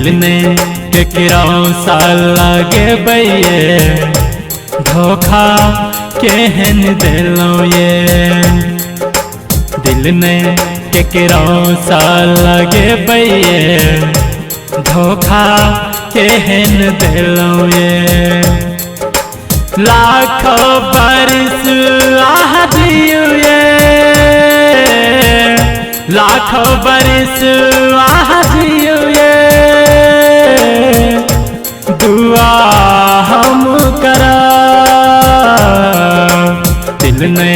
दिल ने केकरो सा लगे बैये धोखा केहन दिलो ये दिल ने केकरो सा लगे बैये धोखा केहन दिलो ये लाखों बरस आह जियो ये लाखों बरस आह जियो ये दुआ हम करा दिल ने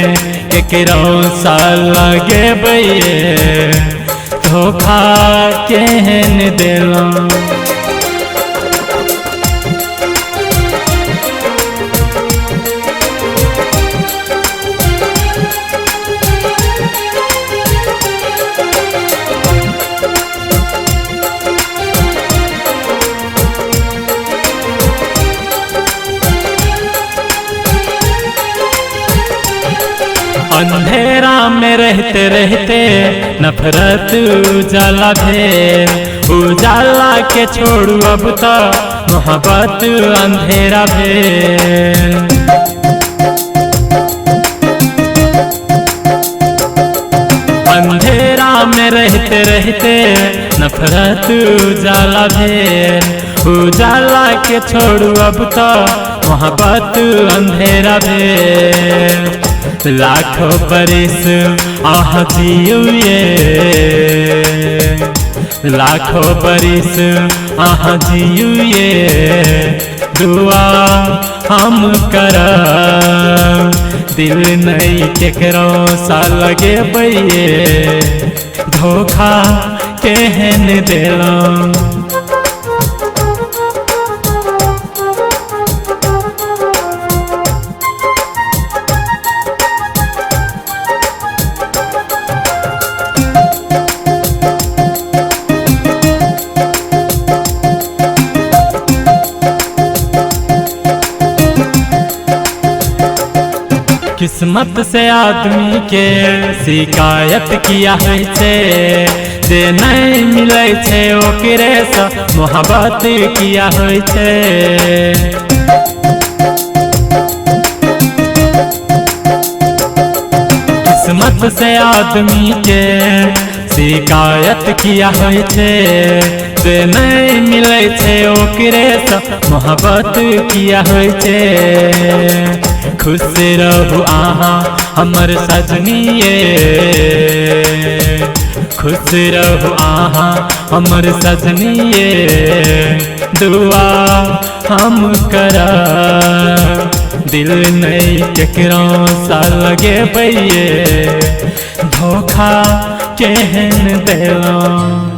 केकरो सा लगे बैये धोखा केहन दिलो अंधेरा में रहते रहते नफरत उजाला भेल उजाला के छोड़ू अब तो मोहब्बत अंधेरा भेल अंधेरा में रहते रहते नफरत उजाला भेल उजाला के छोड़ू अब तो मोहब्बत अंधेरा भेल लाखों बरस आह जियो ये लाखों बरस आह जियो ये दुआ हम करा दिल नहीं केकरो सा लगे बैये धोखा केहन दिलो किस्मत से आदमी के शिकायत किया है जे नहीं मिले छे ओकरे से मोहब्बत किया है किस्मत से आदमी के शिकायत किया है जे नहीं मिले छे ओकरे से मोहब्बत किया है खुश रहू आहा हमर सजनिए खुश रहू आहा हमर सजनिए दुआ हम करा दिल नहीं केकरो सा लगे बैये धोखा केहन दिलो।